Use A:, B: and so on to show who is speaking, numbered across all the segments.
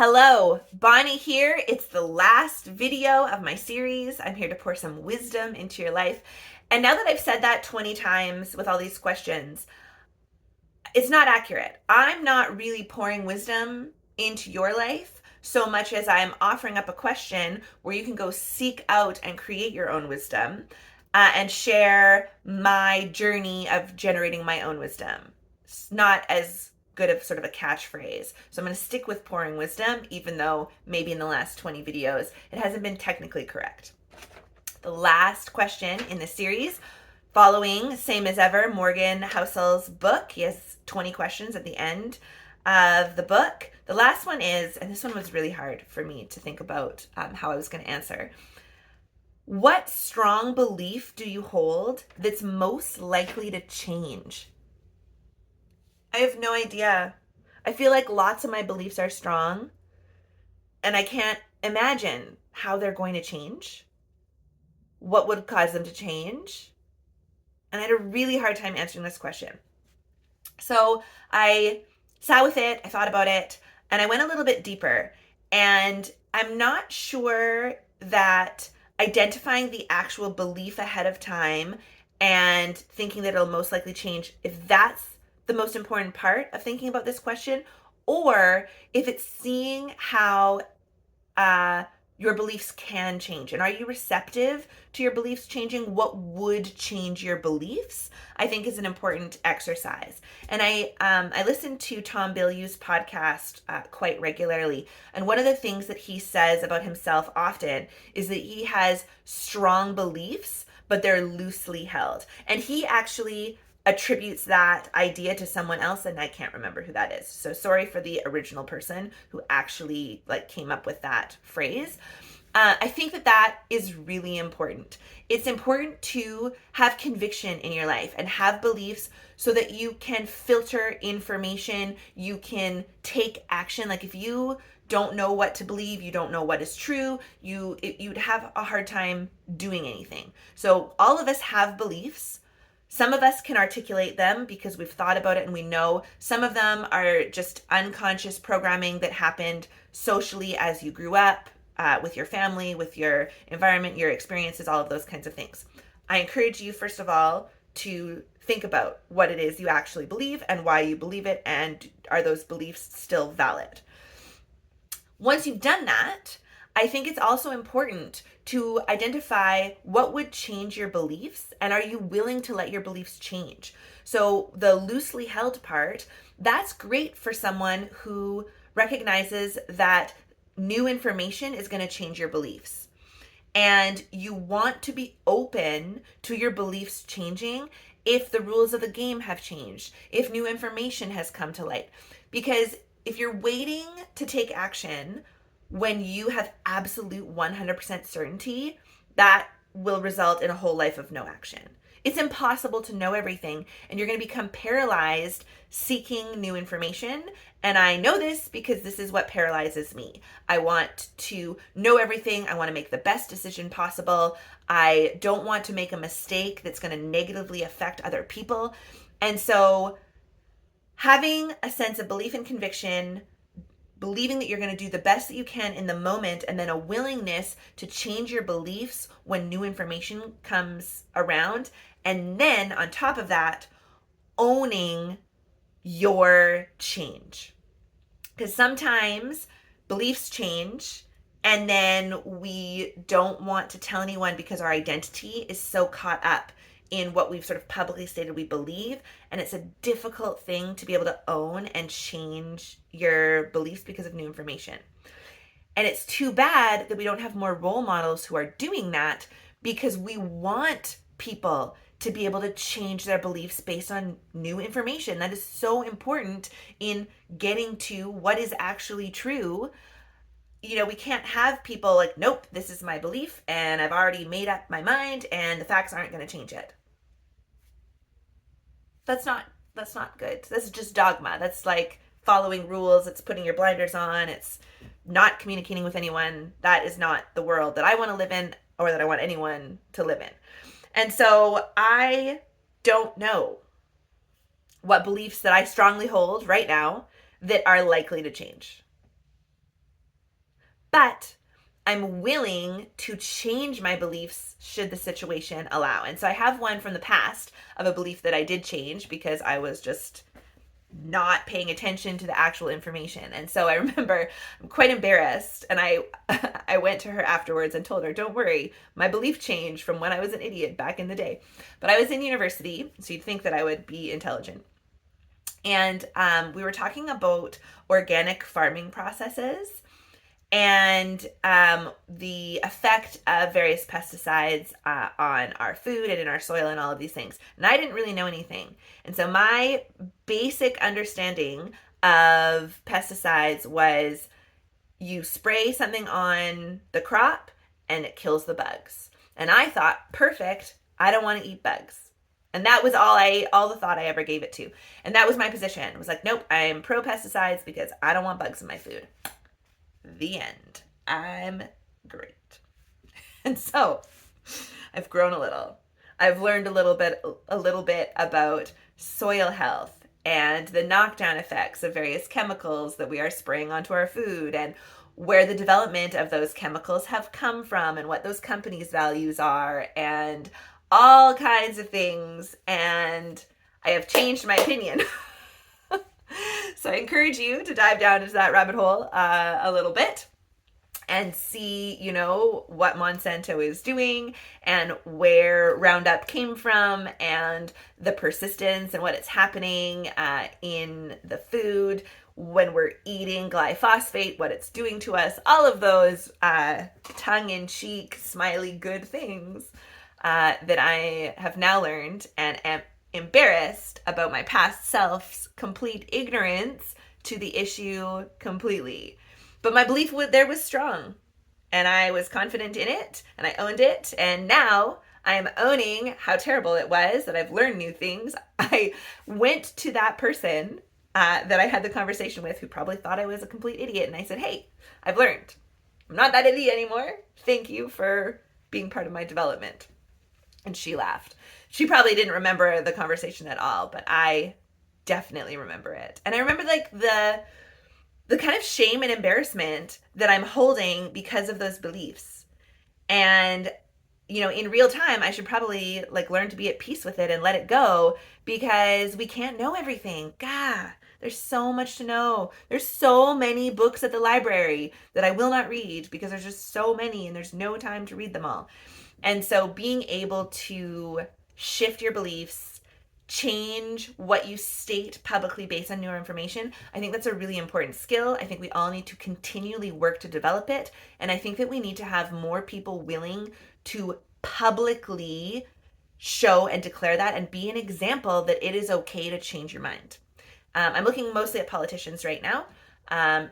A: Hello, Bonnie here. It's the last video of my series. I'm here to pour some wisdom into your life. And now that I've said that 20 times with all these questions, it's not accurate. I'm not really pouring wisdom into your life so much as I'm offering up a question where you can go seek out and create your own wisdom and share my journey of generating my own wisdom. It's not as good of sort of a catchphrase. So I'm going to stick with pouring wisdom, even though maybe in the last 20 videos it hasn't been technically correct. The last question in the series, following, same as ever, Morgan Housel's book. He has 20 questions at the end of the book. The last one is, and this one was really hard for me to think about how I was going to answer. What strong belief do you hold that's most likely to change? I have no idea. I feel like lots of my beliefs are strong, and I can't imagine how they're going to change. What would cause them to change? And I had a really hard time answering this question. So I sat with it, I thought about it, and I went a little bit deeper. And I'm not sure that identifying the actual belief ahead of time and thinking that it'll most likely change, if that's the most important part of thinking about this question, or if it's seeing how your beliefs can change. And are you receptive to your beliefs changing? What would change your beliefs, I think, is an important exercise. And I listen to Tom Bilyeu's podcast quite regularly. And one of the things that he says about himself often is that he has strong beliefs, but they're loosely held. And he actually attributes that idea to someone else, and I can't remember who that is. So sorry for the original person who actually came up with that phrase. I think that is really important. It's important to have conviction in your life and have beliefs so that you can filter information, you can take action. Like if you don't know what to believe, you don't know what is true, you'd have a hard time doing anything. So all of us have beliefs. Some of us can articulate them because we've thought about it and we know. Some of them are just unconscious programming that happened socially as you grew up, with your family, with your environment, your experiences, all of those kinds of things. I encourage you, first of all, to think about what it is you actually believe and why you believe it, and are those beliefs still valid? Once you've done that, I think it's also important to identify what would change your beliefs, and are you willing to let your beliefs change? So the loosely held part, that's great for someone who recognizes that new information is going to change your beliefs. And you want to be open to your beliefs changing if the rules of the game have changed, if new information has come to light. Because if you're waiting to take action when you have absolute 100% certainty, that will result in a whole life of no action. It's impossible to know everything, and you're going to become paralyzed seeking new information. And I know this because this is what paralyzes me. I want to know everything. I want to make the best decision possible. I don't want to make a mistake that's going to negatively affect other people. And so having a sense of belief and conviction, believing that you're going to do the best that you can in the moment, and then a willingness to change your beliefs when new information comes around. And then on top of that, owning your change. Because sometimes beliefs change and then we don't want to tell anyone because our identity is so caught up in what we've sort of publicly stated we believe. And it's a difficult thing to be able to own and change your beliefs because of new information. And it's too bad that we don't have more role models who are doing that, because we want people to be able to change their beliefs based on new information. That is so important in getting to what is actually true. We can't have people like, nope, this is my belief and I've already made up my mind and the facts aren't going to change it. That's not good. This is just dogma. That's like following rules. It's putting your blinders on. It's not communicating with anyone. That is not the world that I want to live in, or that I want anyone to live in. And so I don't know what beliefs that I strongly hold right now that are likely to change. but I'm willing to change my beliefs should the situation allow. And so I have one from the past of a belief that I did change because I was just not paying attention to the actual information. And so I remember I'm quite embarrassed, and I went to her afterwards and told her, "Don't worry, my belief changed from when I was an idiot back in the day." But I was in university, so you'd think that I would be intelligent. And we were talking about organic farming processes and the effect of various pesticides on our food and in our soil and all of these things. And I didn't really know anything. And so my basic understanding of pesticides was you spray something on the crop and it kills the bugs. And I thought, perfect, I don't want to eat bugs. And that was all the thought I ever gave it to. And that was my position. It was like, nope, I'm pro pesticides because I don't want bugs in my food. The end. I'm great. And so I've grown a little. I've learned a little bit about soil health and the knockdown effects of various chemicals that we are spraying onto our food, and where the development of those chemicals have come from and what those companies' values are, and all kinds of things. And I have changed my opinion. So I encourage you to dive down into that rabbit hole a little bit and see, what Monsanto is doing and where Roundup came from and the persistence and what it's happening in the food when we're eating glyphosate, what it's doing to us, all of those tongue-in-cheek, smiley good things that I have now learned and am embarrassed about my past self's complete ignorance to the issue completely. But my belief there was strong, and I was confident in it, and I owned it, and now I am owning how terrible it was that I've learned new things. I went to that person that I had the conversation with, who probably thought I was a complete idiot, and I said, "Hey, I've learned. I'm not that idiot anymore. Thank you for being part of my development." And she laughed. She probably didn't remember the conversation at all, but I definitely remember it. And I remember the kind of shame and embarrassment that I'm holding because of those beliefs. And in real time, I should probably learn to be at peace with it and let it go, because we can't know everything. God, there's so much to know. There's so many books at the library that I will not read because there's just so many and there's no time to read them all. And so being able to shift your beliefs, change what you state publicly based on newer information, I think that's a really important skill. I think we all need to continually work to develop it. And I think that we need to have more people willing to publicly show and declare that and be an example that it is okay to change your mind. I'm looking mostly at politicians right now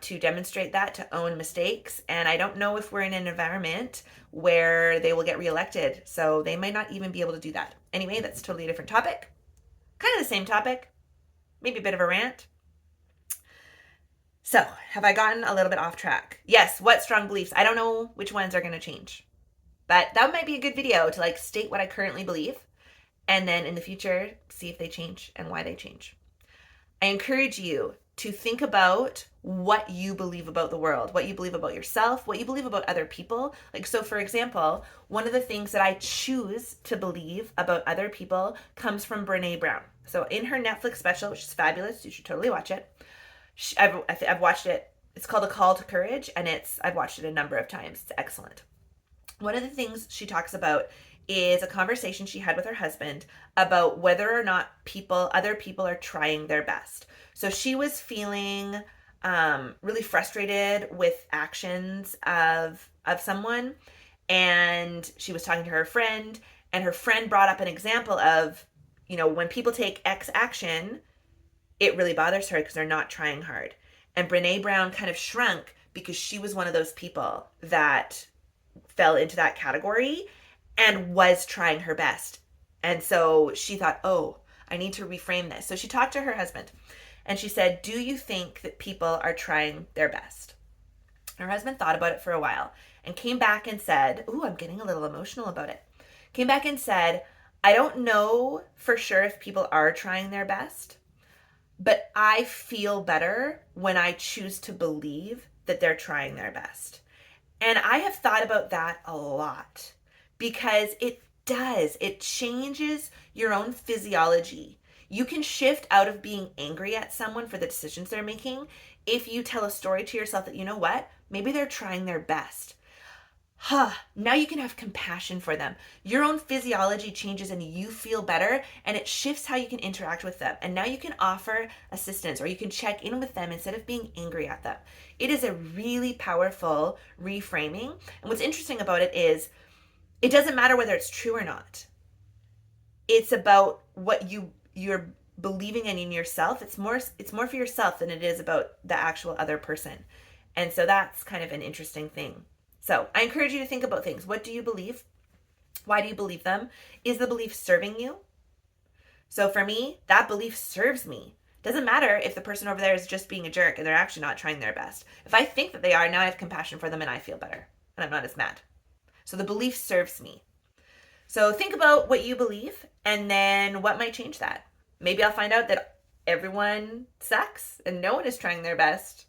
A: to demonstrate that, to own mistakes. And I don't know if we're in an environment where they will get reelected. So they might not even be able to do that. Anyway, that's a totally different topic. Kind of the same topic, maybe a bit of a rant. So, have I gotten a little bit off track? Yes, what strong beliefs? I don't know which ones are going to change. But that might be a good video to state what I currently believe, and then in the future, see if they change and why they change. I encourage you to think about what you believe about the world, what you believe about yourself, what you believe about other people. So for example, one of the things that I choose to believe about other people comes from Brene Brown. So in her Netflix special, which is fabulous, you should totally watch it. I've watched it. It's called A Call to Courage, and I've watched it a number of times. It's excellent. One of the things she talks about is a conversation she had with her husband about whether or not other people are trying their best. So she was feeling really frustrated with actions of someone, and she was talking to her friend, and her friend brought up an example of, when people take X action, it really bothers her because they're not trying hard. And Brene Brown kind of shrunk because she was one of those people that fell into that category and was trying her best. And so she thought, oh, I need to reframe this. So she talked to her husband and she said, "Do you think that people are trying their best?" Her husband thought about it for a while and came back and said, ooh, I'm getting a little emotional about it. Came back and said, "I don't know for sure if people are trying their best, but I feel better when I choose to believe that they're trying their best." And I have thought about that a lot because it does. It changes your own physiology. You can shift out of being angry at someone for the decisions they're making if you tell a story to yourself that, you know what, maybe they're trying their best. Now you can have compassion for them. Your own physiology changes and you feel better, and it shifts how you can interact with them. And now you can offer assistance, or you can check in with them instead of being angry at them. It is a really powerful reframing. And what's interesting about it is it doesn't matter whether it's true or not. It's about what you're believing in yourself. It's more for yourself than it is about the actual other person. And so that's kind of an interesting thing. So I encourage you to think about things. What do you believe? Why do you believe them? Is the belief serving you? So for me, that belief serves me. Doesn't matter if the person over there is just being a jerk and they're actually not trying their best. If I think that they are, now I have compassion for them and I feel better. And I'm not as mad. So the belief serves me. So think about what you believe and then what might change that. Maybe I'll find out that everyone sucks and no one is trying their best.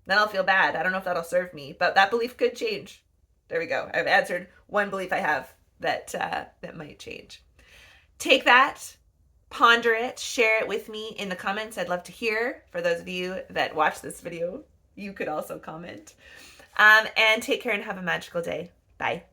A: Then I'll feel bad. I don't know if that'll serve me, but that belief could change. There we go. I've answered one belief I have that might change. Take that, ponder it, share it with me in the comments. I'd love to hear. For those of you that watch this video, you could also comment. And take care and have a magical day. Bye.